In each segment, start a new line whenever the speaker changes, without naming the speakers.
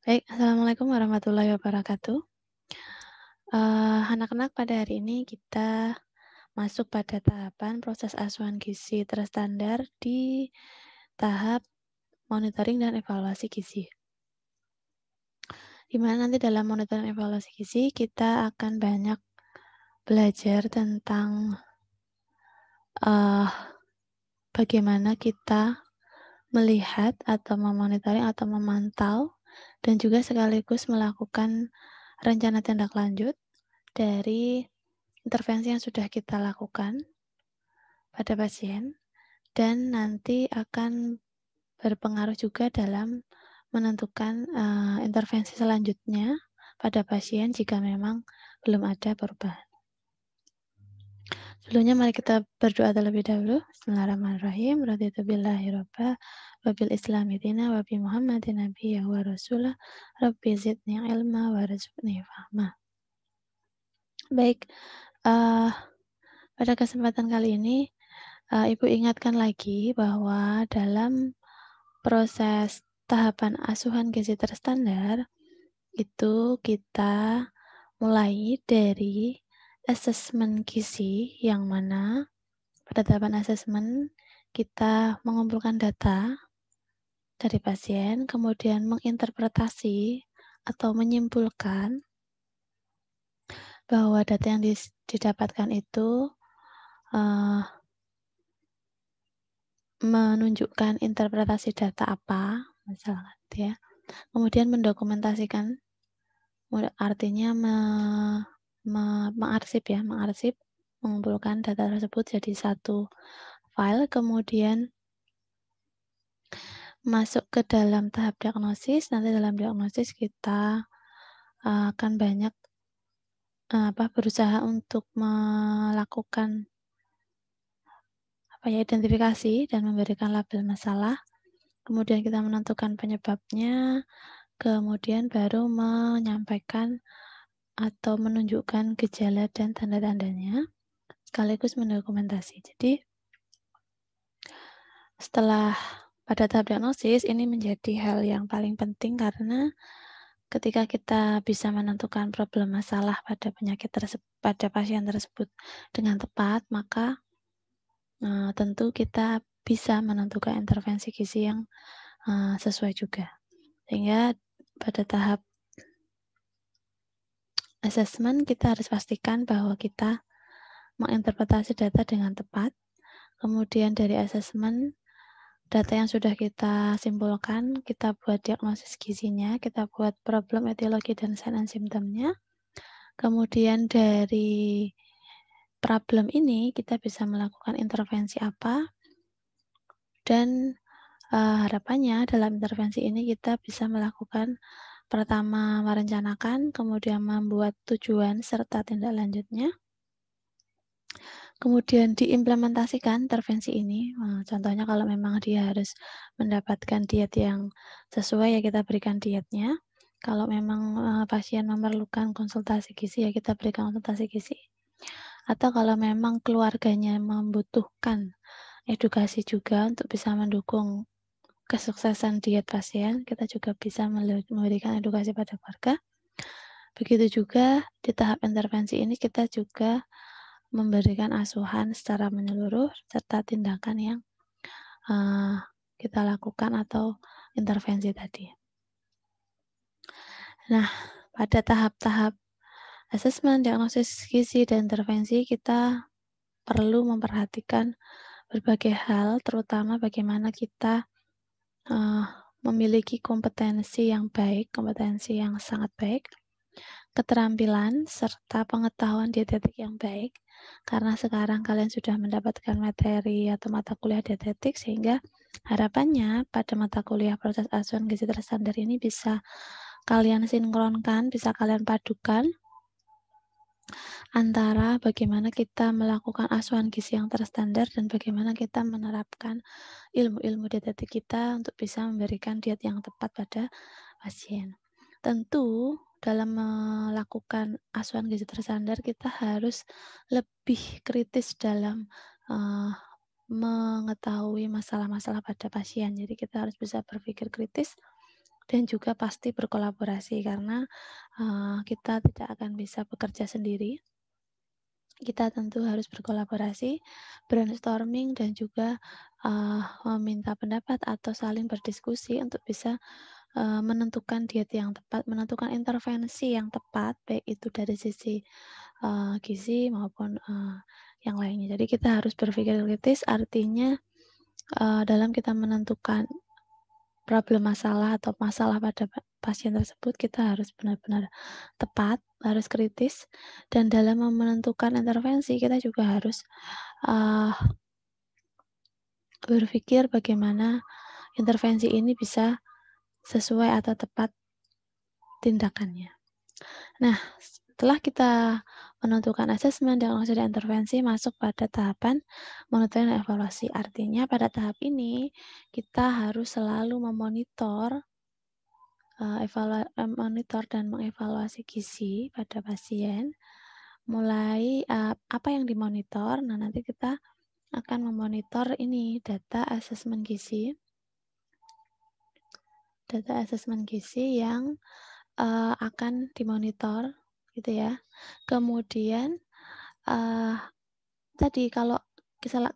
Baik, assalamualaikum warahmatullahi wabarakatuh. Anak-anak, pada hari ini kita masuk pada tahapan proses asuhan gizi terstandar di tahap monitoring dan evaluasi gizi. Di mana nanti dalam monitoring dan evaluasi gizi kita akan banyak belajar tentang uh, bagaimana kita melihat atau memonitoring atau memantau dan juga sekaligus melakukan rencana tindak lanjut dari intervensi yang sudah kita lakukan pada pasien dan nanti akan berpengaruh juga dalam menentukan intervensi selanjutnya pada pasien jika memang belum ada perubahan. Sebelumnya mari kita berdoa terlebih dahulu. Bismillahirrahmanirrahim. Raditu billahi robba wa bil islami dina wa bi Muhammadin nabiyya wa rasulah. Rabbi zidni ilma wa rizqni fahma. Baik, pada kesempatan kali ini Ibu ingatkan lagi bahwa dalam proses tahapan asuhan gizi terstandar itu kita mulai dari asesmen gizi, yang mana pada tahapan asesmen kita mengumpulkan data dari pasien, kemudian menginterpretasi atau menyimpulkan bahwa data yang didapatkan itu menunjukkan interpretasi data apa, misalkan ya. Kemudian mendokumentasikan, artinya mengarsip, mengumpulkan data tersebut jadi satu file, kemudian masuk ke dalam tahap diagnosis. Nanti dalam diagnosis kita akan banyak berusaha untuk melakukan identifikasi dan memberikan label masalah. Kemudian kita menentukan penyebabnya, kemudian baru menyampaikan atau menunjukkan gejala dan tanda-tandanya, sekaligus mendokumentasi. Jadi, setelah pada tahap diagnosis, ini menjadi hal yang paling penting karena ketika kita bisa menentukan problem masalah pada penyakit tersebut, pada pasien tersebut dengan tepat, maka tentu kita bisa menentukan intervensi gizi yang sesuai juga. Sehingga pada tahap asesmen kita harus pastikan bahwa kita menginterpretasi data dengan tepat. Kemudian dari asesmen, data yang sudah kita simpulkan, kita buat diagnosis gizinya, kita buat problem, etiologi, dan sign and symptomnya. Kemudian dari problem ini kita bisa melakukan intervensi apa, dan harapannya dalam intervensi ini kita bisa melakukan pertama merencanakan, kemudian membuat tujuan serta tindak lanjutnya, kemudian diimplementasikan intervensi ini. Contohnya kalau memang dia harus mendapatkan diet yang sesuai, ya kita berikan dietnya. Kalau memang pasien memerlukan konsultasi gizi, ya kita berikan konsultasi gizi. Atau kalau memang keluarganya membutuhkan edukasi juga untuk bisa mendukung kesuksesan diet pasien, kita juga bisa memberikan edukasi pada keluarga. Begitu juga di tahap intervensi ini kita juga memberikan asuhan secara menyeluruh serta tindakan yang kita lakukan atau intervensi tadi. Nah, pada tahap-tahap asesmen, diagnosis gizi, dan intervensi kita perlu memperhatikan berbagai hal, terutama bagaimana kita memiliki kompetensi yang baik, kompetensi yang sangat baik, keterampilan, serta pengetahuan dietetik yang baik, karena sekarang kalian sudah mendapatkan materi atau mata kuliah dietetik, sehingga harapannya pada mata kuliah proses asuhan gizi terstandar ini bisa kalian sinkronkan, bisa kalian padukan antara bagaimana kita melakukan asuhan gizi yang terstandar dan bagaimana kita menerapkan ilmu-ilmu dietetik kita untuk bisa memberikan diet yang tepat pada pasien. Tentu dalam melakukan asuhan gizi terstandar kita harus lebih kritis dalam mengetahui masalah-masalah pada pasien. Jadi kita harus bisa berpikir kritis dan juga pasti berkolaborasi karena kita tidak akan bisa bekerja sendiri. Kita tentu harus berkolaborasi, brainstorming, dan juga meminta pendapat atau saling berdiskusi untuk bisa menentukan diet yang tepat, menentukan intervensi yang tepat, baik itu dari sisi gizi maupun yang lainnya. Jadi kita harus berpikir kritis, artinya dalam kita menentukan problem masalah atau masalah pada pasien tersebut, kita harus benar-benar tepat, harus kritis, dan dalam menentukan intervensi kita juga harus berpikir bagaimana intervensi ini bisa sesuai atau tepat tindakannya. Nah, setelah kita menentukan asesmen dan intervensi, masuk pada tahapan monitoring dan evaluasi. Artinya pada tahap ini kita harus selalu memonitor monitor dan mengevaluasi gizi pada pasien. Mulai apa yang dimonitor, nah nanti kita akan memonitor ini data asesmen gizi. Data asesmen gizi yang akan dimonitor gitu ya. Kemudian tadi kalau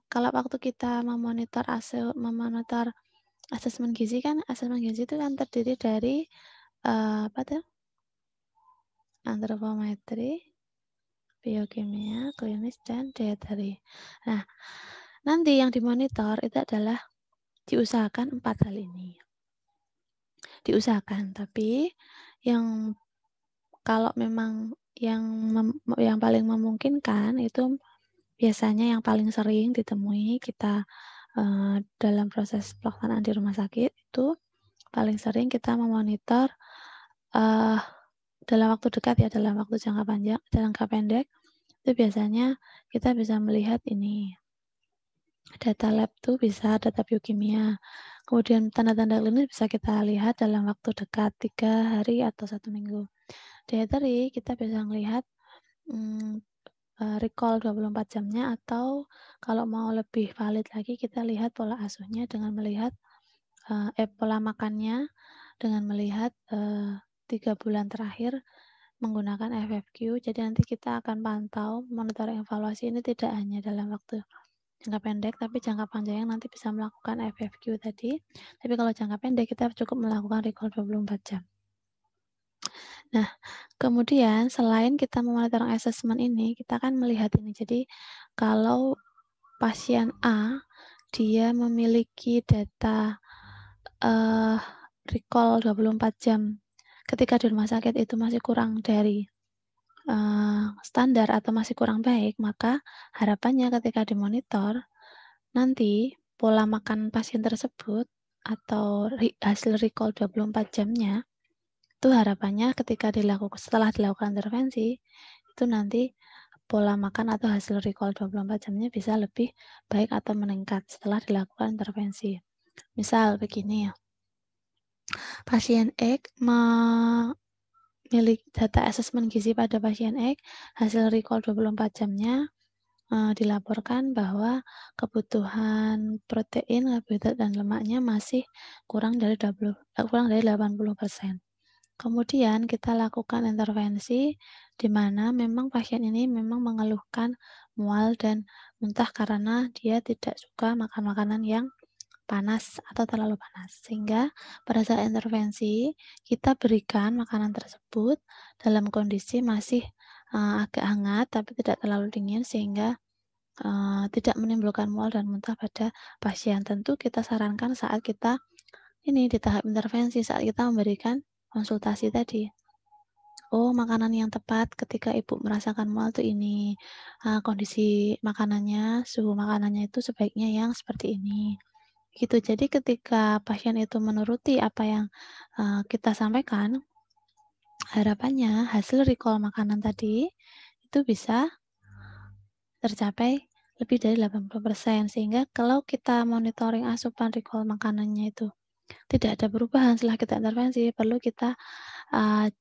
waktu kita memonitor asesmen gizi kan, asesmen gizi itu kan terdiri dari apa tuh? Antropometri, biokimia, klinis, dan dietary. Nah, nanti yang dimonitor itu adalah diusahakan 4 hal ini. Diusahakan, tapi yang kalau memang yang paling memungkinkan itu biasanya yang paling sering ditemui kita dalam proses pelaksanaan di rumah sakit itu paling sering kita memonitor dalam waktu dekat ya, dalam waktu jangka panjang, jangka pendek itu biasanya kita bisa melihat ini data lab tuh bisa data biokimia. Kemudian tanda-tanda klinis bisa kita lihat dalam waktu dekat 3 hari atau 1 minggu. Dietary kita bisa melihat recall 24 jamnya atau kalau mau lebih valid lagi kita lihat pola asuhnya dengan melihat pola makannya dengan melihat 3 bulan terakhir menggunakan FFQ. Jadi nanti kita akan pantau monitoring evaluasi ini tidak hanya dalam waktu jangka pendek, tapi jangka panjangnya nanti bisa melakukan FFQ tadi. Tapi kalau jangka pendek kita cukup melakukan recall 24 jam. Nah, kemudian selain kita memonitor assessment ini, kita akan melihat ini. Jadi kalau pasien A dia memiliki data recall 24 jam ketika di rumah sakit itu masih kurang dari standar atau masih kurang baik, maka harapannya ketika dimonitor nanti pola makan pasien tersebut atau hasil recall 24 jamnya itu harapannya ketika setelah dilakukan intervensi itu nanti pola makan atau hasil recall 24 jamnya bisa lebih baik atau meningkat setelah dilakukan intervensi. Misal begini ya, pasien X memiliki data asesmen gizi pada pasien X, hasil recall 24 jamnya dilaporkan bahwa kebutuhan protein, karbohidrat, dan lemaknya masih kurang dari 80%. Kemudian kita lakukan intervensi di mana memang pasien ini memang mengeluhkan mual dan muntah karena dia tidak suka makan makanan yang panas atau terlalu panas. Sehingga pada saat intervensi kita berikan makanan tersebut dalam kondisi masih agak hangat tapi tidak terlalu dingin sehingga tidak menimbulkan mual dan muntah pada pasien. Tentu kita sarankan saat kita ini di tahap intervensi, saat kita memberikan konsultasi tadi. Oh, makanan yang tepat ketika ibu merasakan mual itu ini. Kondisi makanannya, suhu makanannya itu sebaiknya yang seperti ini. Gitu. Jadi ketika pasien itu menuruti apa yang kita sampaikan, harapannya hasil recall makanan tadi itu bisa tercapai lebih dari 80%. Sehingga kalau kita monitoring asupan recall makanannya itu tidak ada perubahan setelah kita intervensi, perlu kita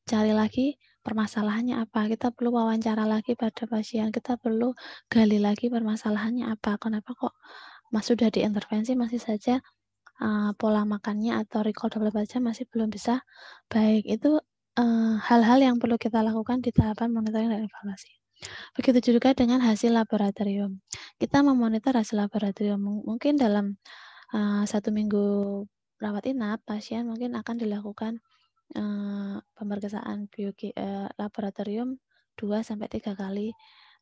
cari lagi permasalahannya apa. Kita perlu wawancara lagi pada pasien, kita perlu gali lagi permasalahannya apa. Kenapa kok sudah diintervensi masih saja pola makannya atau recall 24 jam masih belum bisa baik. Itu hal-hal yang perlu kita lakukan di tahapan monitoring dan evaluasi. Begitu juga dengan hasil laboratorium. Kita memonitor hasil laboratorium. Mungkin dalam 1 minggu rawat inap, pasien mungkin akan dilakukan pemeriksaan laboratorium 2-3 kali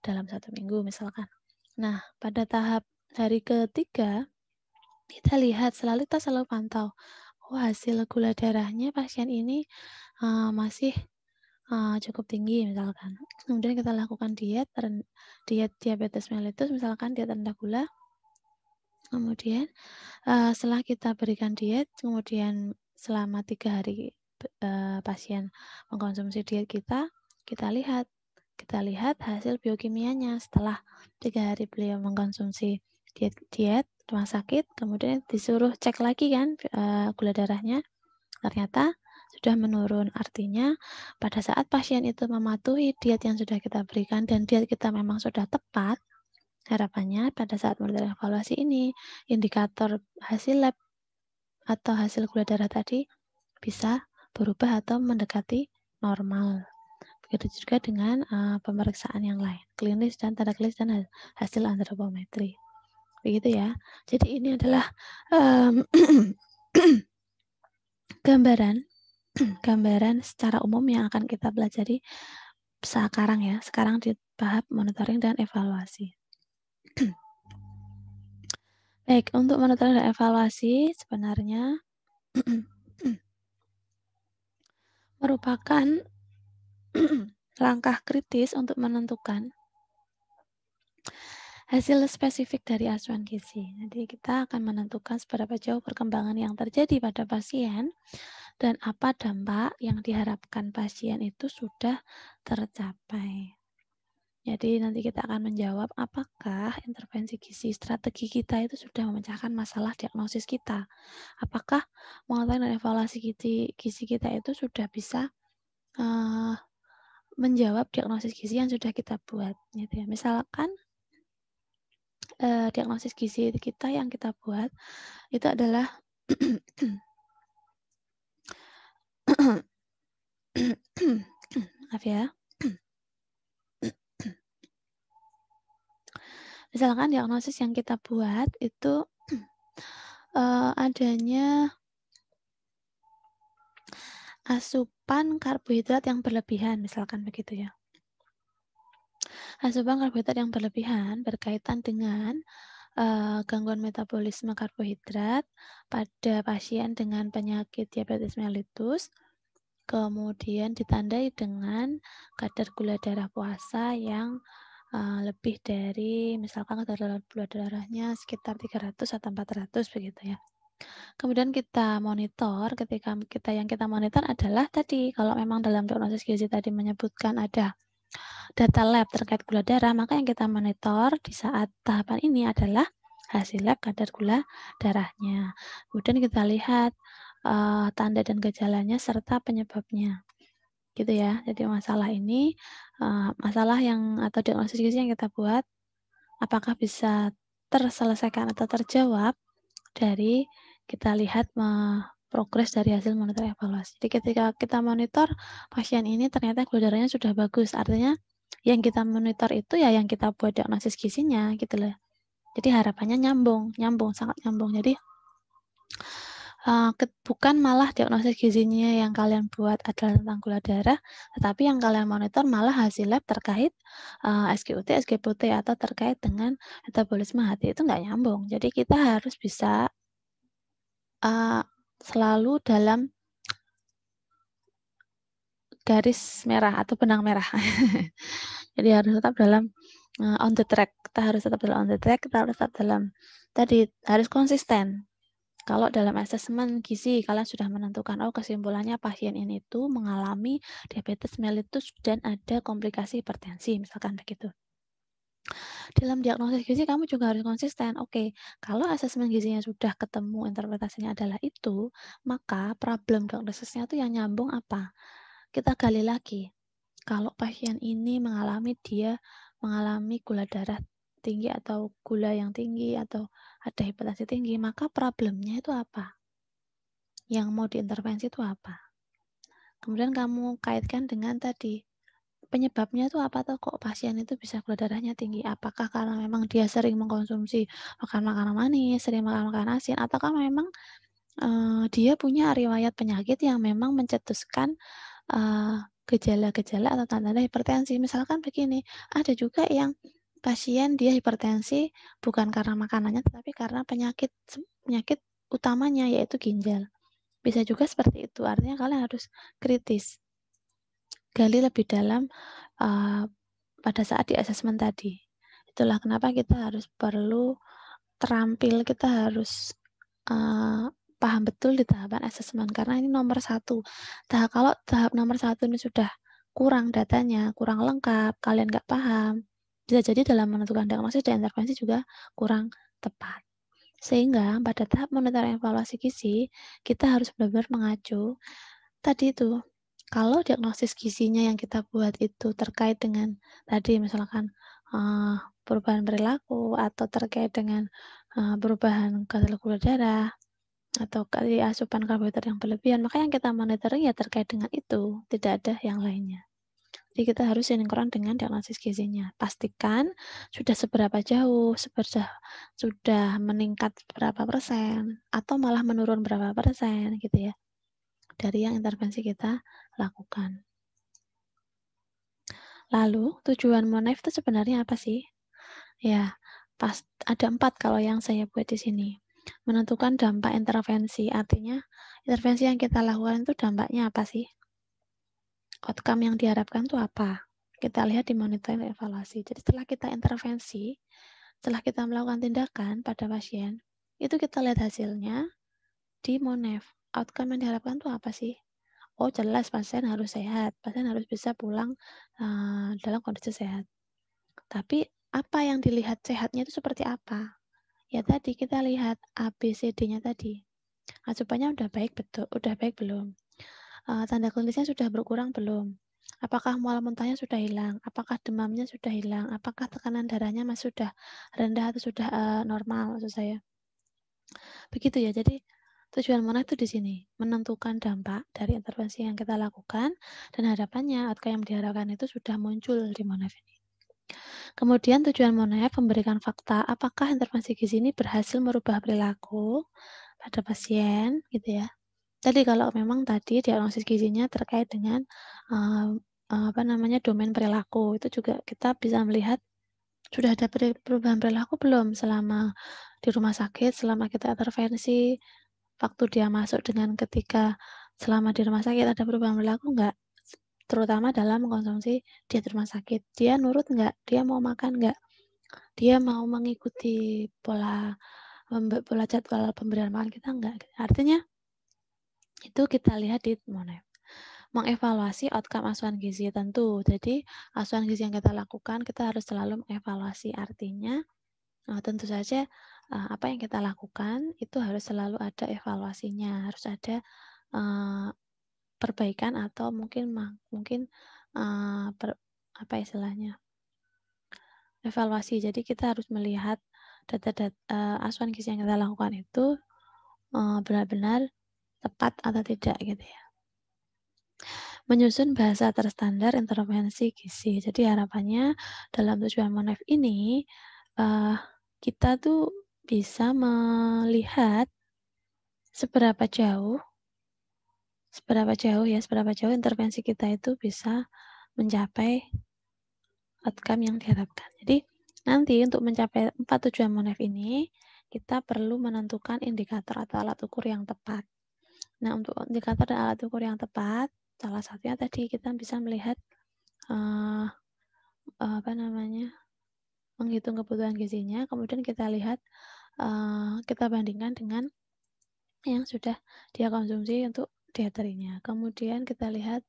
dalam 1 minggu misalkan. Nah, pada tahap hari ketiga, kita lihat kita selalu pantau, hasil gula darahnya pasien ini masih cukup tinggi misalkan. Kemudian kita lakukan diet diabetes mellitus, misalkan diet rendah gula. Kemudian setelah kita berikan diet, kemudian selama 3 hari pasien mengkonsumsi diet kita lihat hasil biokimianya setelah 3 hari beliau mengkonsumsi diet rumah sakit, kemudian disuruh cek lagi kan gula darahnya, ternyata sudah menurun. Artinya pada saat pasien itu mematuhi diet yang sudah kita berikan dan diet kita memang sudah tepat, harapannya pada saat monitoring evaluasi ini, indikator hasil lab atau hasil gula darah tadi bisa berubah atau mendekati normal. Begitu juga dengan pemeriksaan yang lain, klinis dan tanda klinis dan hasil antropometri. Begitu ya. Jadi ini adalah gambaran secara umum yang akan kita pelajari sekarang ya. Sekarang di tahap monitoring dan evaluasi. Baik, untuk monitoring dan evaluasi sebenarnya merupakan langkah kritis untuk menentukan hasil spesifik dari asuhan gizi. Jadi kita akan menentukan seberapa jauh perkembangan yang terjadi pada pasien dan apa dampak yang diharapkan pasien itu sudah tercapai. Jadi nanti kita akan menjawab apakah intervensi gizi strategi kita itu sudah memecahkan masalah diagnosis kita. Apakah monitoring dan evaluasi gizi kita itu sudah bisa menjawab diagnosis gizi yang sudah kita buat. Gitu ya. Misalkan diagnosis gizi kita yang kita buat itu adalah maaf ya. Misalkan diagnosis yang kita buat itu adanya asupan karbohidrat yang berlebihan, misalkan begitu ya. Asupan karbohidrat yang berlebihan berkaitan dengan gangguan metabolisme karbohidrat pada pasien dengan penyakit diabetes mellitus, kemudian ditandai dengan kadar gula darah puasa yang lebih dari, misalkan kadar gula darahnya sekitar 300 atau 400 begitu ya. Kemudian kita monitor, ketika kita monitor adalah tadi, kalau memang dalam diagnosis gizi tadi menyebutkan ada data lab terkait gula darah, maka yang kita monitor di saat tahapan ini adalah hasil lab kadar gula darahnya. Kemudian kita lihat tanda dan gejalanya serta penyebabnya. Gitu ya. Jadi masalah ini, masalah yang atau diagnosis gizi yang kita buat, apakah bisa terselesaikan atau terjawab dari kita lihat progres dari hasil monitor evaluasi. Jadi ketika kita monitor pasien ini ternyata gula darahnya sudah bagus, artinya yang kita monitor itu ya yang kita buat diagnosis gizinya gitu loh. Jadi harapannya nyambung, sangat nyambung. Jadi bukan malah diagnosis gizinya yang kalian buat adalah tentang gula darah, tetapi yang kalian monitor malah hasil lab terkait SGOT, SGPT atau terkait dengan metabolisme hati, itu nggak nyambung. Jadi kita harus bisa selalu dalam garis merah atau benang merah. Jadi harus tetap dalam on the track. Kita harus tetap dalam on the track, kita harus tetap dalam tadi harus konsisten. Kalau dalam asesmen gizi kalian sudah menentukan kesimpulannya pasien ini itu mengalami diabetes mellitus dan ada komplikasi hipertensi, misalkan begitu. Dalam diagnosis gizi kamu juga harus konsisten. Oke, kalau asesmen gizinya sudah ketemu, interpretasinya adalah itu, maka problem diagnosisnya itu yang nyambung apa? Kita gali lagi. Kalau pasien ini mengalami gula darah tinggi atau gula yang tinggi atau ada hipertensi tinggi, maka problemnya itu apa? Yang mau diintervensi itu apa? Kemudian kamu kaitkan dengan tadi, penyebabnya itu apa tuh kok pasien itu bisa gula darahnya tinggi? Apakah karena memang dia sering mengkonsumsi makan makanan manis, sering makan makanan asin, ataukah memang dia punya riwayat penyakit yang memang mencetuskan gejala-gejala atau tanda-tanda hipertensi. Misalkan begini, ada juga yang pasien dia hipertensi bukan karena makanannya, tetapi karena penyakit penyakit utamanya yaitu ginjal. Bisa juga seperti itu. Artinya kalian harus kritis, gali lebih dalam pada saat di asesmen tadi. Itulah kenapa kita harus perlu terampil, kita harus paham betul di tahapan asesmen karena ini nomor satu. Kalau tahap nomor satu ini sudah kurang datanya, kurang lengkap, kalian nggak paham, bisa jadi dalam menentukan diagnosis dan intervensi juga kurang tepat. Sehingga pada tahap monitoring evaluasi gizi, kita harus benar-benar mengacu tadi itu. Kalau diagnosis gizinya yang kita buat itu terkait dengan tadi misalkan perubahan perilaku atau terkait dengan perubahan kadar gula darah atau asupan karbohidrat yang berlebihan, maka yang kita monitoring ya terkait dengan itu, tidak ada yang lainnya. Jadi kita harus sinkron dengan diagnosis gizinya. Pastikan sudah seberapa jauh, sudah meningkat berapa persen, atau malah menurun berapa persen gitu ya, dari yang intervensi kita lakukan. Lalu tujuan MONEF itu sebenarnya apa sih? Ya, ada 4 kalau yang saya buat di sini. Menentukan dampak intervensi, artinya intervensi yang kita lakukan itu dampaknya apa sih? Outcome yang diharapkan itu apa? Kita lihat di monitoring evaluasi. Jadi setelah kita intervensi, setelah kita melakukan tindakan pada pasien, itu kita lihat hasilnya di MONEF. Outcome yang diharapkan itu apa sih? Oh jelas pasien harus sehat, pasien harus bisa pulang dalam kondisi sehat. Tapi apa yang dilihat sehatnya itu seperti apa? Ya tadi kita lihat ABCD-nya tadi. Asupannya udah baik betul, udah baik belum? Tanda klinisnya sudah berkurang belum? Apakah mual muntahnya sudah hilang? Apakah demamnya sudah hilang? Apakah tekanan darahnya masih sudah rendah atau sudah normal maksud saya? Begitu ya. Jadi tujuan MONEF itu di sini, menentukan dampak dari intervensi yang kita lakukan dan harapannya outcome yang diharapkan itu sudah muncul di MONEF ini. Kemudian tujuan MONEF memberikan fakta apakah intervensi gizi ini berhasil merubah perilaku pada pasien gitu ya. Tadi kalau memang tadi diagnosis gizinya terkait dengan domain perilaku, itu juga kita bisa melihat sudah ada perubahan perilaku belum selama di rumah sakit, selama kita intervensi, waktu dia masuk dengan ketika selama di rumah sakit ada perubahan perilaku enggak? Terutama dalam mengkonsumsi diet rumah sakit. Dia nurut enggak? Dia mau makan enggak? Dia mau mengikuti pola jadwal pemberian makan kita enggak? Artinya itu kita lihat di MONEF. Mengevaluasi outcome asuhan gizi tentu. Jadi asuhan gizi yang kita lakukan kita harus selalu mengevaluasi. Artinya tentu saja apa yang kita lakukan itu harus selalu ada evaluasinya, harus ada perbaikan atau mungkin apa istilahnya evaluasi. Jadi kita harus melihat data-data asuhan gizi yang kita lakukan itu benar-benar tepat atau tidak gitu ya. Menyusun bahasa terstandar intervensi gizi. Jadi harapannya dalam tujuan MONEF ini kita tuh bisa melihat seberapa jauh intervensi kita itu bisa mencapai outcome yang diharapkan. Jadi nanti untuk mencapai 4 tujuan MONEF ini kita perlu menentukan indikator atau alat ukur yang tepat. Nah, untuk indikator dan alat ukur yang tepat, salah satunya tadi kita bisa melihat menghitung kebutuhan gizinya, kemudian kita lihat kita bandingkan dengan yang sudah dia konsumsi untuk dietarinya. Kemudian kita lihat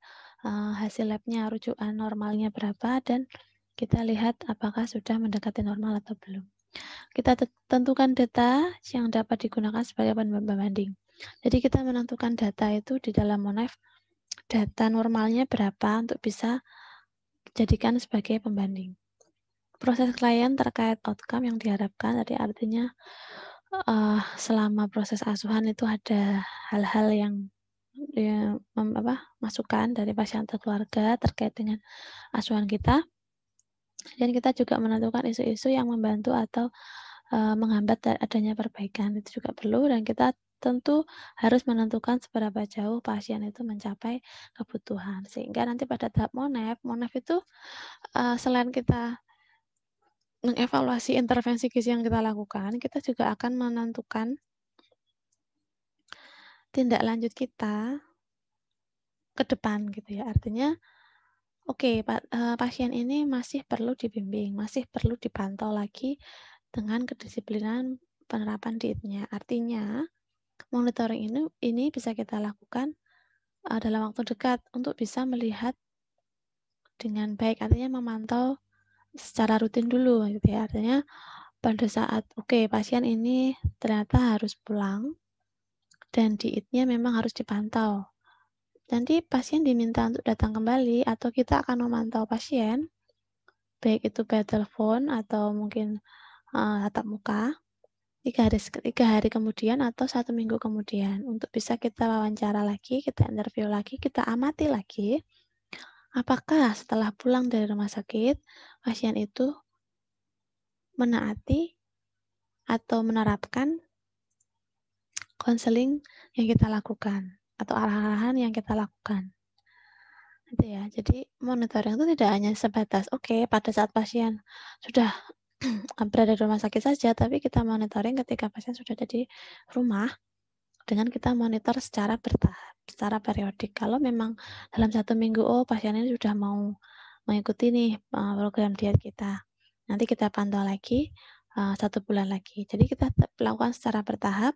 hasil labnya, rujukan normalnya berapa, dan kita lihat apakah sudah mendekati normal atau belum. Kita tentukan data yang dapat digunakan sebagai pembanding. Jadi kita menentukan data itu di dalam MONEF, data normalnya berapa untuk bisa dijadikan sebagai pembanding. proses klien terkait outcome yang diharapkan, tadi artinya selama proses asuhan itu ada hal-hal yang masukan dari pasien atau keluarga terkait dengan asuhan kita, dan kita juga menentukan isu-isu yang membantu atau menghambat adanya perbaikan, itu juga perlu, dan kita tentu harus menentukan seberapa jauh pasien itu mencapai kebutuhan. Sehingga nanti pada tahap monef itu selain kita mengevaluasi intervensi gizi yang kita lakukan, kita juga akan menentukan tindak lanjut kita ke depan gitu ya. Artinya, oke, pasien ini masih perlu dibimbing, masih perlu dipantau lagi dengan kedisiplinan penerapan dietnya. Artinya, monitoring ini bisa kita lakukan dalam waktu dekat untuk bisa melihat dengan baik, artinya memantau secara rutin dulu gitu ya. Artinya pada saat pasien ini ternyata harus pulang dan dietnya memang harus dipantau. Nanti pasien diminta untuk datang kembali atau kita akan memantau pasien baik itu by telepon atau mungkin tatap muka 3 hari kemudian atau 1 minggu kemudian untuk bisa kita wawancara lagi, kita interview lagi, kita amati lagi apakah setelah pulang dari rumah sakit pasien itu menaati atau menerapkan konseling yang kita lakukan atau arahan-arahan yang kita lakukan. Gitu ya. Jadi monitoring itu tidak hanya sebatas pada saat pasien sudah berada di rumah sakit saja, tapi kita monitoring ketika pasien sudah ada di rumah dengan kita monitor secara bertahap, secara periodik. Kalau memang dalam 1 minggu, pasien ini sudah mau mengikuti nih program diet kita, nanti kita pantau lagi 1 bulan lagi. Jadi kita lakukan secara bertahap.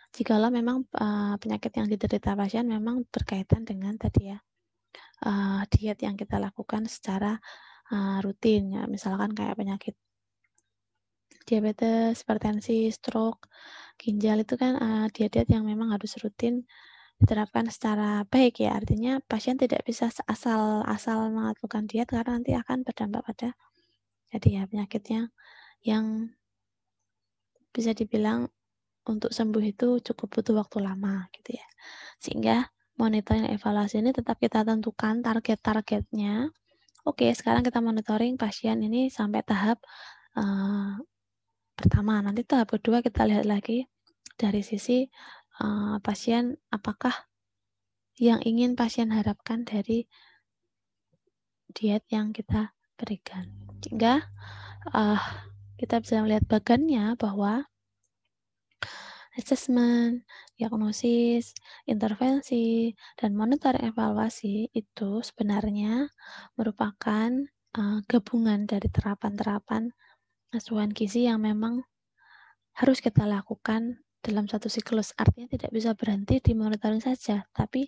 Jikalau memang penyakit yang diderita pasien memang berkaitan dengan tadi ya diet yang kita lakukan secara rutin ya, misalkan kayak penyakit diabetes, hipertensi, stroke, ginjal itu kan diet-diet yang memang harus rutin diterapkan secara baik ya. Artinya pasien tidak bisa asal melakukan diet karena nanti akan berdampak pada jadi ya penyakitnya yang bisa dibilang untuk sembuh itu cukup butuh waktu lama gitu ya. Sehingga monitoring evaluasi ini tetap kita tentukan target-targetnya. Sekarang kita monitoring pasien ini sampai tahap pertama. Nanti tahap kedua kita lihat lagi dari sisi pasien, apakah yang ingin pasien harapkan dari diet yang kita berikan. Sehingga kita bisa melihat bagannya bahwa asesmen, diagnosis, intervensi, dan monitoring evaluasi itu sebenarnya merupakan gabungan dari terapan-terapan asuhan gizi yang memang harus kita lakukan dalam satu siklus. Artinya tidak bisa berhenti di monitoring saja, tapi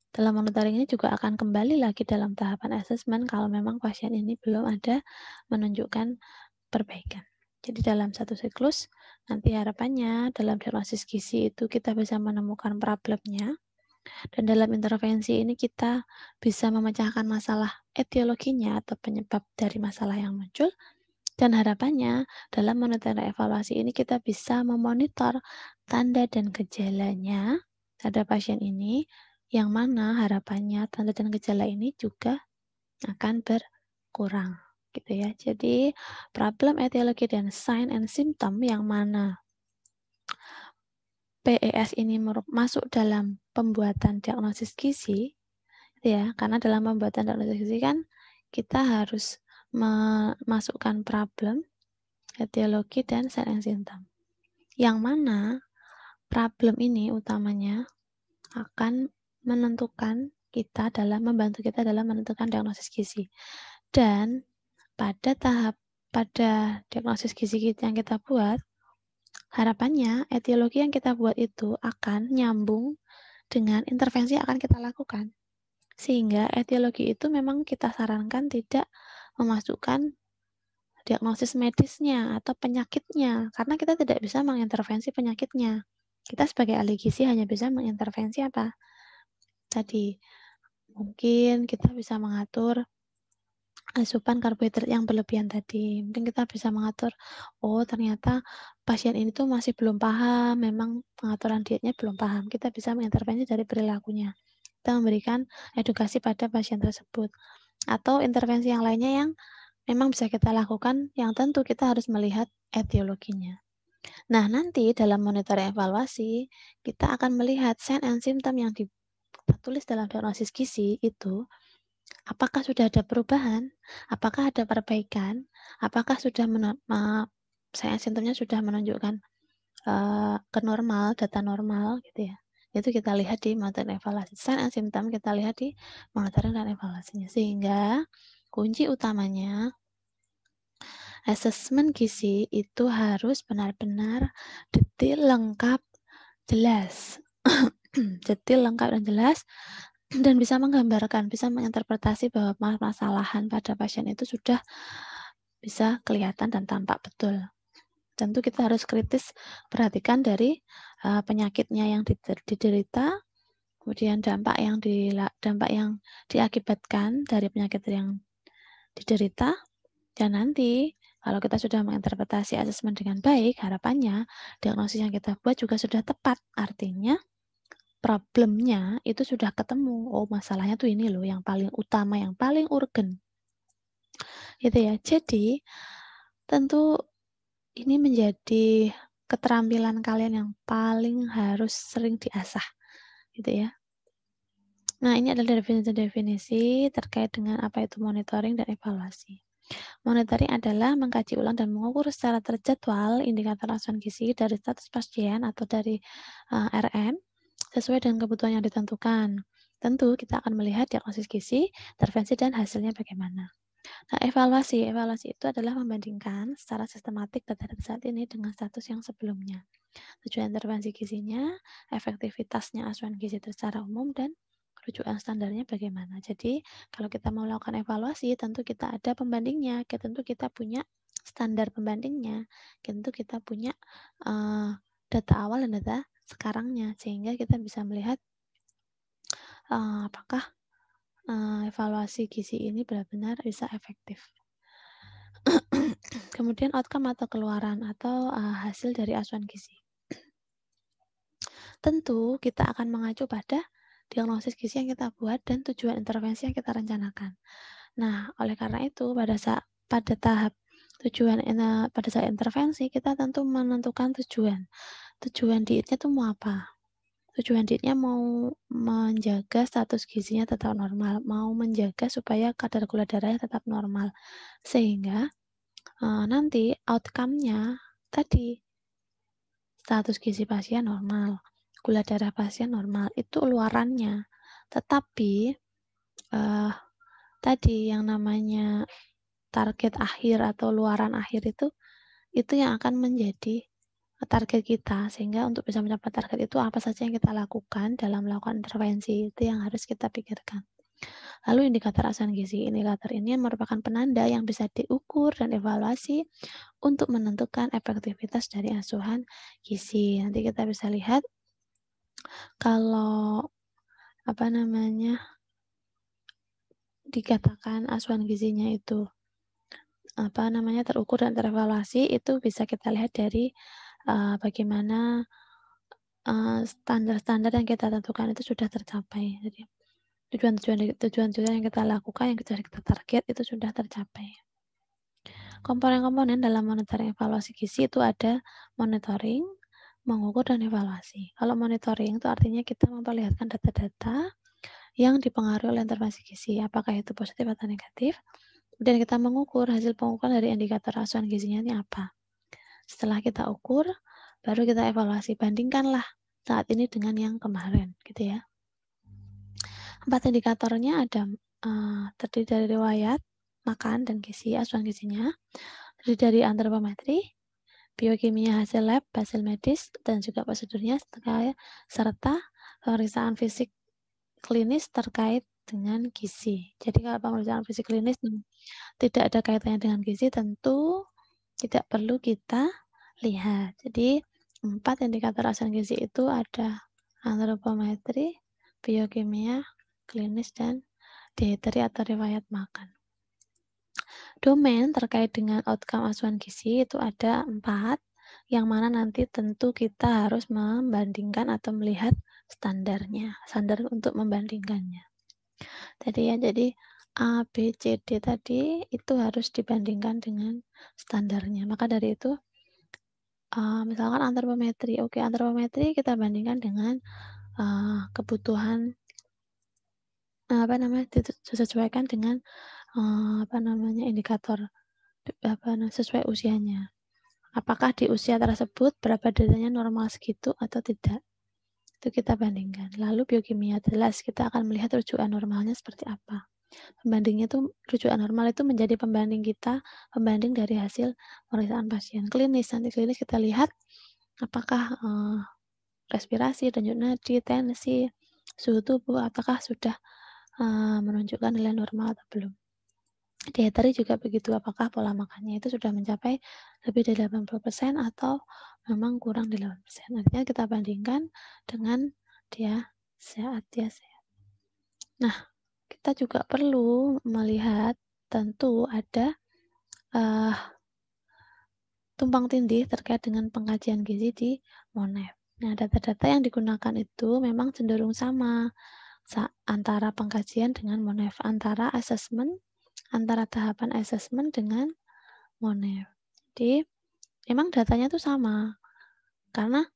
dalam monitoring ini juga akan kembali lagi dalam tahapan asesmen kalau memang pasien ini belum ada menunjukkan perbaikan. Jadi dalam satu siklus, nanti harapannya dalam diagnosis gizi itu kita bisa menemukan problemnya, dan dalam intervensi ini kita bisa memecahkan masalah etiologinya atau penyebab dari masalah yang muncul, dan harapannya dalam monitoring evaluasi ini kita bisa memonitor tanda dan gejalanya pada pasien ini, yang mana harapannya tanda dan gejala ini juga akan berkurang gitu ya. Jadi problem etiologi dan sign and symptom yang mana PES ini masuk dalam pembuatan diagnosis gizi ya, karena dalam pembuatan diagnosis gizi kan kita harus memasukkan problem, etiologi, dan sign and symptom. Yang mana problem ini utamanya akan membantu kita dalam menentukan diagnosis gizi. Dan pada diagnosis gizi yang kita buat, harapannya etiologi yang kita buat itu akan nyambung dengan intervensi yang akan kita lakukan. Sehingga etiologi itu memang kita sarankan tidak memasukkan diagnosis medisnya atau penyakitnya, karena kita tidak bisa mengintervensi penyakitnya. Kita sebagai ahli gizi hanya bisa mengintervensi apa? Tadi, mungkin kita bisa mengatur asupan karbohidrat yang berlebihan tadi. Mungkin kita bisa mengatur, oh ternyata pasien ini tuh masih belum paham, memang pengaturan dietnya belum paham. Kita bisa mengintervensi dari perilakunya. Kita memberikan edukasi pada pasien tersebut. Atau intervensi yang lainnya yang memang bisa kita lakukan, yang tentu kita harus melihat etiologinya. Nah, nanti dalam monitoring evaluasi, kita akan melihat sign and symptom yang kita tulis dalam diagnosis gizi itu, apakah sudah ada perubahan, apakah ada perbaikan, apakah sudah sign and symptomnya sudah menunjukkan ke normal, data normal gitu ya. Itu kita lihat di monitoring evaluasi. Sign and symptom kita lihat di monitoring dan evaluasinya. Sehingga kunci utamanya asesmen gizi itu harus benar-benar detail, lengkap, jelas. Detail, lengkap, dan jelas, dan bisa menggambarkan, bisa menginterpretasi bahwa permasalahan pada pasien itu sudah bisa kelihatan dan tampak betul. Tentu kita harus kritis perhatikan dari penyakitnya yang diderita, kemudian dampak yang diakibatkan dari penyakit yang diderita, dan nanti kalau kita sudah menginterpretasi asesmen dengan baik, harapannya diagnosis yang kita buat juga sudah tepat. Artinya problemnya itu sudah ketemu. Oh, masalahnya tuh ini loh yang paling utama, yang paling urgen. Gitu ya. Jadi, tentu ini menjadi keterampilan kalian yang paling harus sering diasah. Gitu ya. Nah, ini adalah definisi-definisi terkait dengan apa itu monitoring dan evaluasi. Monitoring adalah mengkaji ulang dan mengukur secara terjadwal indikator asupan gizi dari status pasien atau dari RM sesuai dengan kebutuhan yang ditentukan. Tentu kita akan melihat diagnosis gizi, intervensi, dan hasilnya bagaimana. Nah, evaluasi itu adalah membandingkan secara sistematik data saat ini dengan status yang sebelumnya. Tujuan intervensi gizinya, efektivitasnya asupan gizi secara umum, dan rujukan standarnya bagaimana. Jadi, kalau kita mau melakukan evaluasi, tentu kita ada pembandingnya, tentu kita punya standar pembandingnya, tentu kita punya data awal dan data sekarangnya, sehingga kita bisa melihat apakah evaluasi gizi ini benar-benar bisa efektif. Kemudian outcome atau keluaran atau hasil dari asupan gizi. Tentu kita akan mengacu pada diagnosis gizi yang kita buat dan tujuan intervensi yang kita rencanakan. Nah, oleh karena itu pada saat intervensi kita tentu menentukan tujuan. Tujuan dietnya itu mau apa? Tujuan dietnya mau menjaga status gizinya tetap normal, mau menjaga supaya kadar gula darahnya tetap normal. Sehingga nanti outcome-nya tadi status gizi pasien normal, gula darah pasien normal, itu luarannya. Tetapi tadi yang namanya target akhir atau luaran akhir itu yang akan menjadi target kita, sehingga untuk bisa mencapai target itu apa saja yang kita lakukan dalam melakukan intervensi, itu yang harus kita pikirkan. Lalu indikator asupan gizi. Indikator ini merupakan penanda yang bisa diukur dan evaluasi untuk menentukan efektivitas dari asupan gizi. Nanti kita bisa lihat kalau dikatakan asupan gizinya itu terukur dan terevaluasi, itu bisa kita lihat dari bagaimana standar-standar yang kita tentukan itu sudah tercapai. Jadi tujuan-tujuan yang kita lakukan, yang kita target itu sudah tercapai. Komponen-komponen dalam monitoring evaluasi gizi itu ada monitoring, mengukur, dan evaluasi. Kalau monitoring itu artinya kita memperlihatkan data-data yang dipengaruhi oleh intervensi gizi, apakah itu positif atau negatif. Kemudian kita mengukur hasil pengukuran dari indikator asupan gizinya ini apa. Setelah kita ukur, baru kita evaluasi, bandingkanlah saat ini dengan yang kemarin, gitu ya. 4 indikatornya ada terdiri dari riwayat makan dan gizi, asupan gizinya, terdiri dari antropometri, biokimia hasil lab, hasil medis, dan juga prosedurnya, serta pemeriksaan fisik klinis terkait dengan gizi. Jadi kalau pemeriksaan fisik klinis tidak ada kaitannya dengan gizi, tentu tidak perlu kita lihat. Jadi 4 indikator asupan gizi itu ada antropometri, biokimia, klinis, dan dietary atau riwayat makan. Domain terkait dengan outcome asuhan gizi itu ada 4, yang mana nanti tentu kita harus membandingkan atau melihat standarnya, standar untuk membandingkannya. Jadi A, B, C, D tadi itu harus dibandingkan dengan standarnya. Maka dari itu, misalkan antropometri, oke, antropometri kita bandingkan dengan kebutuhan disesuaikan dengan indikator sesuai usianya. Apakah di usia tersebut berat badannya normal segitu atau tidak? Itu kita bandingkan. Lalu biokimia, jelas kita akan melihat rujukan normalnya seperti apa. Pembandingnya itu, rujukan normal itu menjadi pembanding kita, pembanding dari hasil pemeriksaan pasien. Klinis, nanti klinis kita lihat apakah respirasi, denyut nadi, tensi, suhu tubuh, apakah sudah menunjukkan nilai normal atau belum. Dietary juga begitu, apakah pola makannya itu sudah mencapai lebih dari 80% atau memang kurang di 8%. Artinya kita bandingkan dengan dia sehat. Nah, kita juga perlu melihat tentu ada tumpang tindih terkait dengan pengkajian gizi di MONEF. Nah, data-data yang digunakan itu memang cenderung sama antara pengkajian dengan MONEF, antara tahapan asesmen dengan MONEF. Jadi, memang datanya itu sama. Karena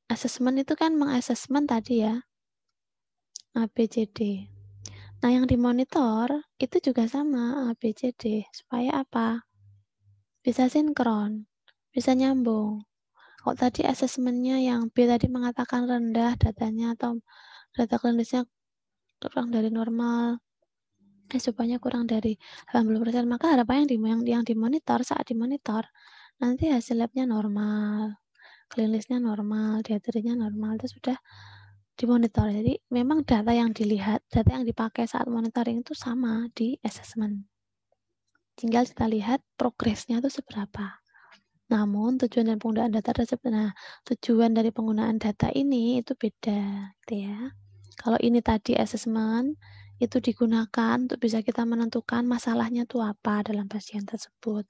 asesmen itu kan mengasesmen tadi ya, A, B, C, D. Nah, yang dimonitor itu juga sama, A, B, C, D. Supaya apa? Bisa sinkron, bisa nyambung. Kalau tadi asesmennya yang B tadi mengatakan rendah datanya atau data klinisnya kurang dari normal, supaya kurang dari 80%, maka harapan yang dimonitor saat dimonitor nanti hasil labnya normal, klinisnya normal, dietarinya normal, itu sudah dimonitor. Jadi memang data yang dilihat, data yang dipakai saat monitoring itu sama di assessment. Tinggal kita lihat progresnya itu seberapa. Namun tujuan dan penggunaan data tersebut, tujuan dari penggunaan data ini itu beda, gitu ya. Kalau ini tadi assessment itu digunakan untuk bisa kita menentukan masalahnya itu apa dalam pasien tersebut.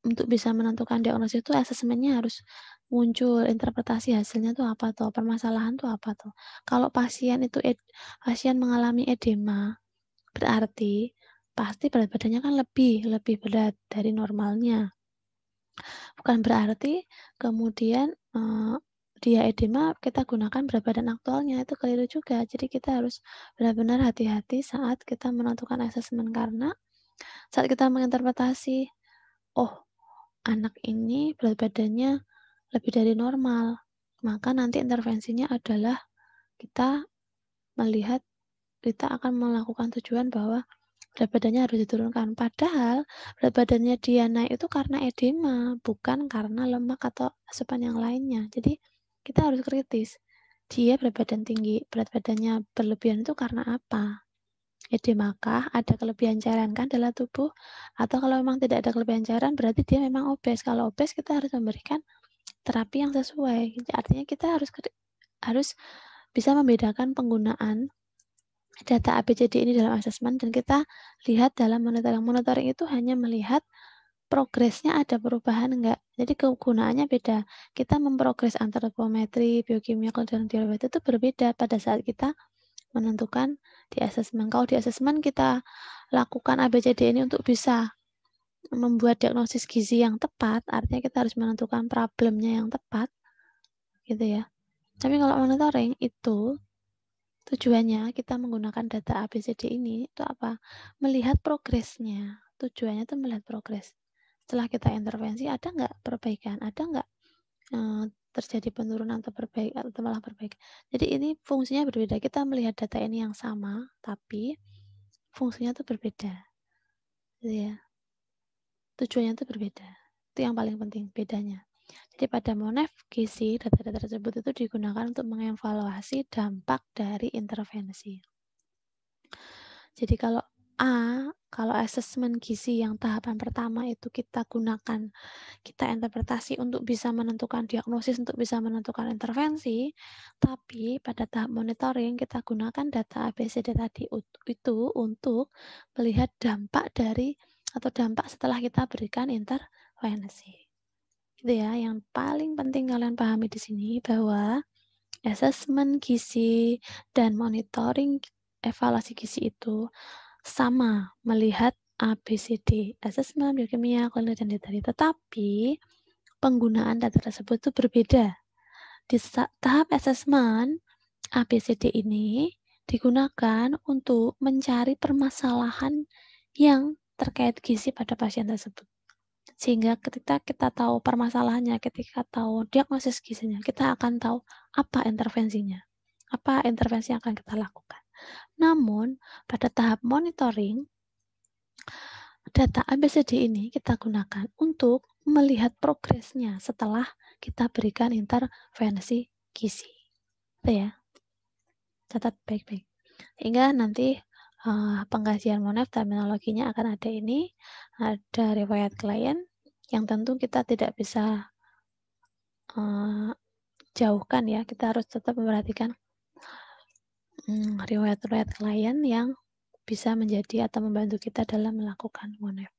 Untuk bisa menentukan diagnosis itu asesmennya harus muncul, interpretasi hasilnya itu apa tuh, permasalahan itu apa tuh. Kalau pasien mengalami edema, berarti pasti berat badannya kan lebih berat dari normalnya. Bukan berarti kemudian dia edema kita gunakan berat badan aktualnya, itu keliru juga. Jadi kita harus benar-benar hati-hati saat kita menentukan asesmen, karena saat kita menginterpretasi, oh anak ini berat badannya lebih dari normal, maka nanti intervensinya adalah kita akan melakukan tujuan bahwa berat badannya harus diturunkan. Padahal berat badannya dia naik itu karena edema, bukan karena lemak atau asupan yang lainnya. Jadi kita harus kritis. Dia berat badan tinggi, berat badannya berlebihan itu karena apa? Edemakah? Ada kelebihan cairan kan dalam tubuh? Atau kalau memang tidak ada kelebihan cairan, berarti dia memang obes. Kalau obes, kita harus memberikan terapi yang sesuai. Artinya kita harus bisa membedakan penggunaan data ABCD ini dalam asesmen, dan kita lihat dalam monitoring. Monitoring itu hanya melihat progresnya ada perubahan enggak. Jadi kegunaannya beda. Kita memprogres antropometri, biokimia, dan diabetes itu berbeda pada saat kita menentukan di asesmen. Kalau di asesmen kita lakukan ABCD ini untuk bisa membuat diagnosis gizi yang tepat, artinya kita harus menentukan problemnya yang tepat, gitu ya. Tapi kalau monitoring itu tujuannya kita menggunakan data ABCD ini itu apa? Melihat progresnya. Tujuannya itu melihat progres. Setelah kita intervensi, ada nggak perbaikan? Ada nggak terjadi penurunan atau malah perbaikan? Jadi ini fungsinya berbeda. Kita melihat data ini yang sama, tapi fungsinya itu berbeda. Gitu ya. Tujuannya itu berbeda. Itu yang paling penting bedanya. Jadi pada MONEF gizi, data-data tersebut itu digunakan untuk mengevaluasi dampak dari intervensi. Jadi kalau asesmen gizi yang tahapan pertama itu kita gunakan, kita interpretasi untuk bisa menentukan diagnosis, untuk bisa menentukan intervensi, tapi pada tahap monitoring kita gunakan data ABCD tadi itu untuk melihat dampak dari atau dampak setelah kita berikan intervensi. Gitu ya, yang paling penting kalian pahami di sini bahwa asesmen gizi dan monitoring evaluasi gizi itu sama melihat ABCD, asesmen, biokimia, klinik, dan dietari. Tetapi penggunaan data tersebut itu berbeda. Di tahap asesmen, ABCD ini digunakan untuk mencari permasalahan yang terkait gizi pada pasien tersebut. Sehingga ketika kita tahu permasalahannya, ketika tahu diagnosis gizinya, kita akan tahu apa intervensinya, apa intervensi yang akan kita lakukan. Namun, pada tahap monitoring, data ABCD ini kita gunakan untuk melihat progresnya setelah kita berikan intervensi gizi. Itu ya, catat baik-baik. Hingga nanti pengkajian monef terminologinya akan ada ini, ada riwayat klien, yang tentu kita tidak bisa jauhkan ya, kita harus tetap memperhatikan riwayat-riwayat klien yang bisa menjadi atau membantu kita dalam melakukan monef.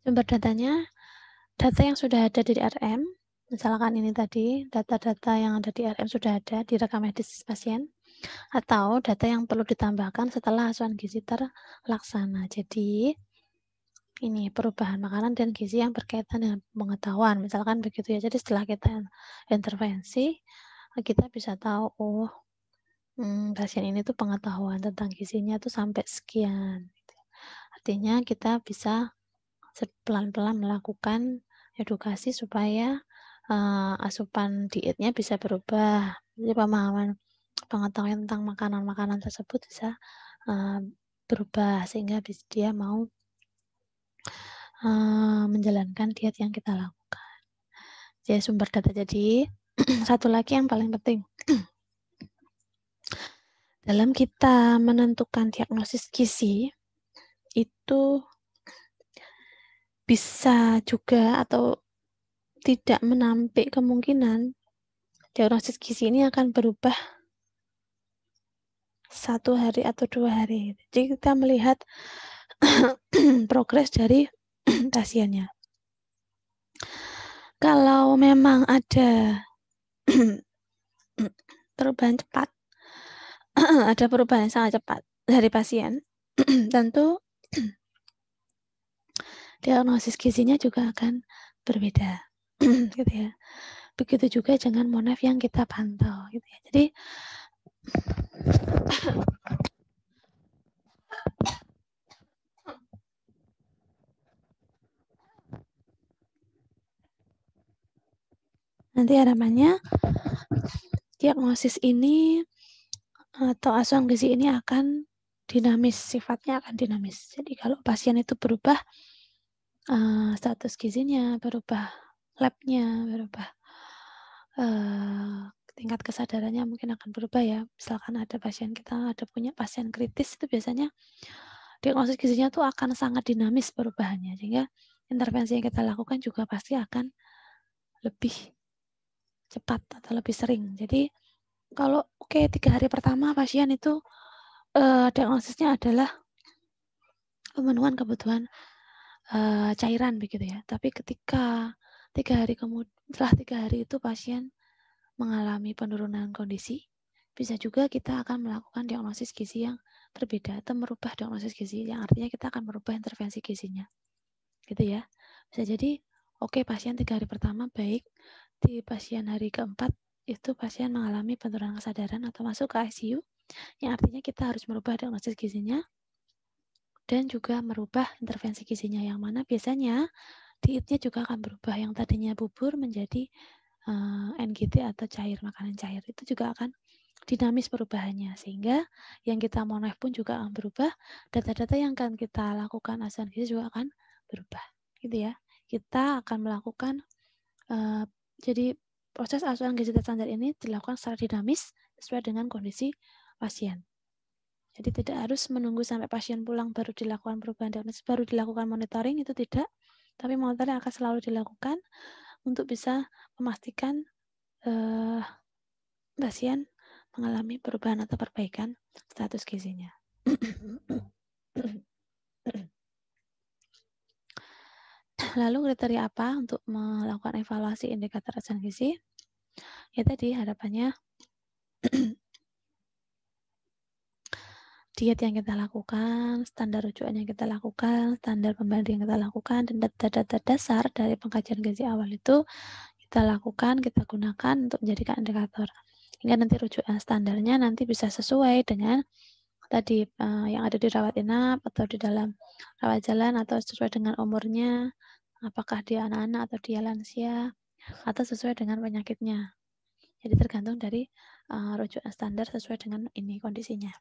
Sumber datanya, data yang sudah ada di RM, misalkan ini tadi, data-data yang ada di RM sudah ada di rekam medis pasien, atau data yang perlu ditambahkan setelah asuhan gizi terlaksana. Jadi, ini perubahan makanan dan gizi yang berkaitan dengan pengetahuan, misalkan begitu ya. Jadi setelah kita intervensi, kita bisa tahu, oh, pasien ini tuh pengetahuan tentang gizinya tuh sampai sekian. Artinya kita bisa pelan-pelan melakukan edukasi supaya asupan dietnya bisa berubah. Jadi pemahaman pengetahuan tentang makanan-makanan tersebut bisa berubah sehingga dia mau menjalankan diet yang kita lakukan. Jadi sumber data. Jadi satu lagi yang paling penting dalam kita menentukan diagnosis gizi itu bisa juga atau tidak menampik kemungkinan diagnosis gizi ini akan berubah 1 hari atau 2 hari. Jadi kita melihat progres dari pasiennya. Kalau memang ada perubahan cepat, ada perubahan yang sangat cepat dari pasien, tentu diagnosis gizinya juga akan berbeda, gitu ya. Begitu juga dengan monef yang kita pantau, gitu ya. Jadi nanti harapannya diagnosis ini atau asuhan gizi ini akan dinamis, sifatnya akan dinamis. Jadi kalau pasien itu berubah, status gizinya berubah, labnya berubah, tingkat kesadarannya mungkin akan berubah ya. Misalkan ada pasien kita, ada punya pasien kritis, itu biasanya diagnosis gizinya tuh akan sangat dinamis perubahannya, sehingga intervensi yang kita lakukan juga pasti akan lebih cepat atau lebih sering. Jadi kalau 3 hari pertama pasien itu diagnosisnya adalah pemenuhan kebutuhan cairan begitu ya. Tapi ketika 3 hari setelah 3 hari itu pasien mengalami penurunan kondisi, bisa juga kita akan melakukan diagnosis gizi yang berbeda atau merubah diagnosis gizi, yang artinya kita akan merubah intervensi gizinya. Gitu ya. Bisa jadi pasien 3 hari pertama baik, di pasien hari keempat itu pasien mengalami penurunan kesadaran atau masuk ke ICU, yang artinya kita harus merubah diagnosis gizinya dan juga merubah intervensi gizinya, yang mana biasanya dietnya juga akan berubah, yang tadinya bubur menjadi NGT atau cair, makanan cair, itu juga akan dinamis perubahannya, sehingga yang kita monef pun juga akan berubah, data-data yang akan kita lakukan asuhan gizi juga akan berubah, gitu ya. Kita akan melakukan jadi proses asuhan gizi standar ini dilakukan secara dinamis sesuai dengan kondisi pasien. Jadi tidak harus menunggu sampai pasien pulang baru dilakukan perubahan diagnosis, baru dilakukan monitoring, itu tidak. Tapi monitoring akan selalu dilakukan untuk bisa memastikan pasien mengalami perubahan atau perbaikan status gizinya. Lalu kriteria apa untuk melakukan evaluasi indikator asuhan gizi? Ya tadi harapannya diet yang kita lakukan, standar rujukan yang kita lakukan, standar pembanding yang kita lakukan, dan data-data dasar dari pengkajian gizi awal itu kita lakukan, kita gunakan untuk menjadikan indikator. Hingga nanti rujukan standarnya nanti bisa sesuai dengan tadi yang ada di rawat inap atau di dalam rawat jalan atau sesuai dengan umurnya, apakah dia anak-anak atau dia lansia, atau sesuai dengan penyakitnya. Jadi tergantung dari rujukan standar sesuai dengan ini kondisinya.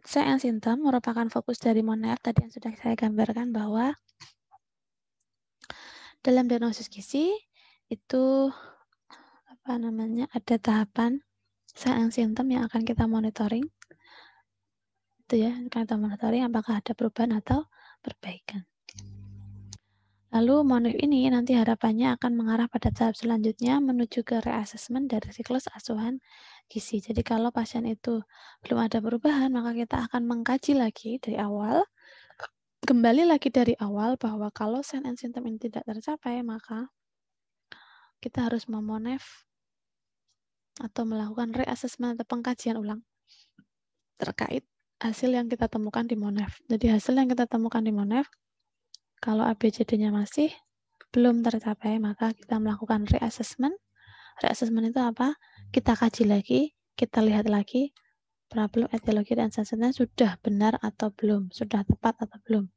Sign and symptom merupakan fokus dari Monef tadi yang sudah saya gambarkan bahwa dalam diagnosis gizi itu ada tahapan sign and symptom yang akan kita monitoring. Itu ya, akan kita monitoring apakah ada perubahan atau perbaikan. Lalu Monef ini nanti harapannya akan mengarah pada tahap selanjutnya menuju ke reassessment dari siklus asuhan gizi. Jadi kalau pasien itu belum ada perubahan, maka kita akan mengkaji lagi dari awal, kembali lagi dari awal bahwa kalau sign and symptom ini tidak tercapai, maka kita harus memonef atau melakukan reassessment atau pengkajian ulang terkait hasil yang kita temukan di Monef. Jadi hasil yang kita temukan di Monef, kalau ABCD-nya masih belum tercapai, maka kita melakukan reassessment. Reassessment itu apa? Kita kaji lagi, kita lihat lagi problem, etiologi, dan seterusnya sudah benar atau belum, sudah tepat atau belum,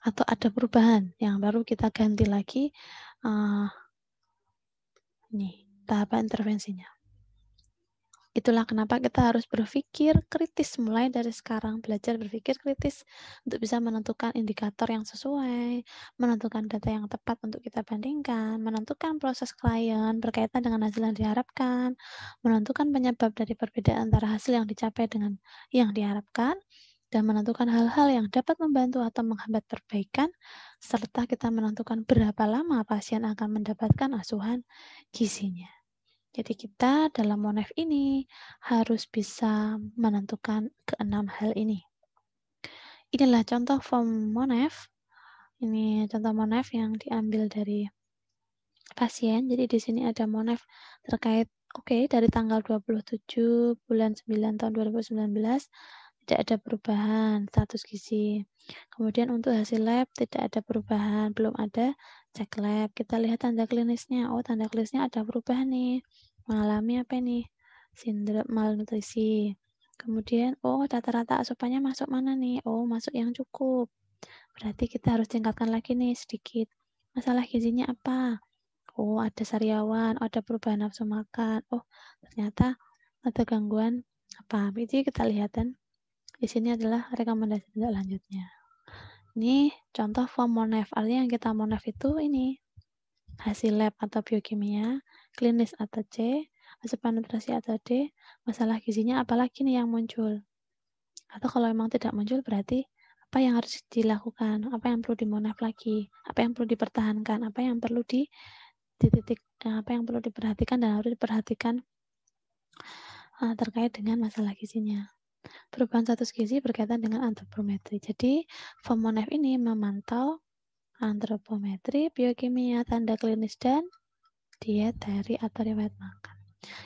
atau ada perubahan yang baru kita ganti lagi tahapan intervensinya. Itulah kenapa kita harus berpikir kritis mulai dari sekarang, belajar berpikir kritis untuk bisa menentukan indikator yang sesuai, menentukan data yang tepat untuk kita bandingkan, menentukan proses klien berkaitan dengan hasil yang diharapkan, menentukan penyebab dari perbedaan antara hasil yang dicapai dengan yang diharapkan, dan menentukan hal-hal yang dapat membantu atau menghambat perbaikan, serta kita menentukan berapa lama pasien akan mendapatkan asuhan gizinya. Jadi kita dalam Monef ini harus bisa menentukan keenam hal ini. Inilah contoh form Monef. Ini contoh Monef yang diambil dari pasien. Jadi di sini ada Monef terkait dari tanggal 27 bulan 9 tahun 2019 tidak ada perubahan status gizi. Kemudian untuk hasil lab tidak ada perubahan, belum ada cek lab. Kita lihat tanda klinisnya. Oh, tanda klinisnya ada perubahan nih. Mengalami apa nih? Sindrom malnutrisi. Kemudian, rata-rata asupannya masuk mana nih? Oh, masuk yang cukup. Berarti kita harus tingkatkan lagi nih sedikit. Masalah gizinya apa? Oh, ada sariawan, ada perubahan nafsu makan. Oh, ternyata ada gangguan apa? Jadi kita lihat dan di sini adalah rekomendasi tindak lanjutnya. Ini contoh form Monef. Artinya yang kita Monef itu ini hasil lab atau biokimia, klinis atau C, asupan nutrisi atau D, masalah gizinya apalagi nih yang muncul. Atau kalau memang tidak muncul berarti apa yang harus dilakukan, apa yang perlu dimonef lagi, apa yang perlu dipertahankan, apa yang perlu apa yang perlu diperhatikan dan harus diperhatikan terkait dengan masalah gizinya. Perubahan status gizi berkaitan dengan antropometri. Jadi, form Monef ini memantau antropometri, biokimia, tanda klinis, dan diet dari atau riwayat makan.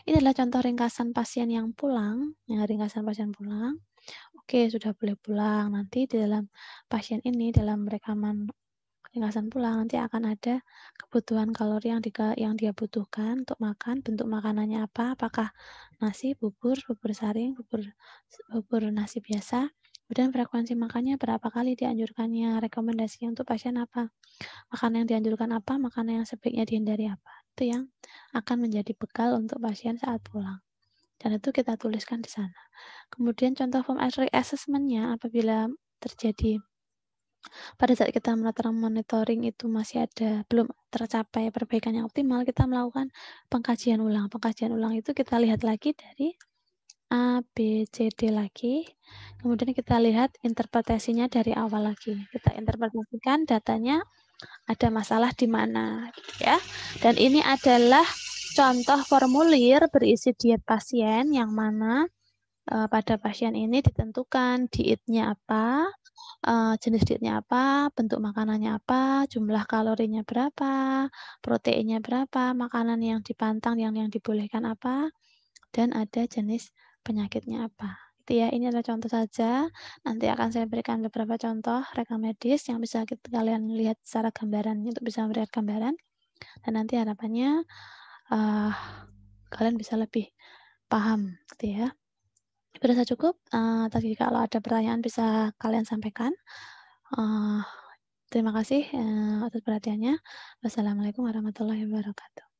Ini adalah contoh ringkasan pasien yang pulang, ringkasan pasien pulang. Oke, sudah boleh pulang. Nanti di dalam pasien ini, dalam rekaman ringkasan pulang, nanti akan ada kebutuhan kalori yang dia butuhkan untuk makan. Bentuk makanannya apa? Apakah nasi, bubur saring, bubur nasi biasa. Kemudian frekuensi makannya berapa kali dianjurkannya, rekomendasinya untuk pasien apa, makanan yang dianjurkan apa, makanan yang sebaiknya dihindari apa. Itu yang akan menjadi bekal untuk pasien saat pulang. Dan itu kita tuliskan di sana. Kemudian contoh form assessment-nya apabila terjadi pada saat kita melakukan monitoring itu masih ada belum tercapai perbaikan yang optimal, kita melakukan pengkajian ulang. Pengkajian ulang itu kita lihat lagi dari A, B, C, D lagi. Kemudian kita lihat interpretasinya dari awal lagi. Kita interpretasikan datanya ada masalah di mana, ya. Dan ini adalah contoh formulir berisi diet pasien yang mana pada pasien ini ditentukan dietnya apa, jenis dietnya apa, bentuk makanannya apa, jumlah kalorinya berapa, proteinnya berapa, makanan yang dipantang yang dibolehkan apa, dan ada jenis penyakitnya apa. Itu ya, ini adalah contoh saja. Nanti akan saya berikan beberapa contoh rekam medis yang bisa kalian lihat secara gambaran untuk bisa melihat gambaran. Dan nanti harapannya kalian bisa lebih paham, gitu ya. Berasa cukup. Tadi kalau ada pertanyaan bisa kalian sampaikan. Terima kasih atas perhatiannya. Wassalamualaikum warahmatullahi wabarakatuh.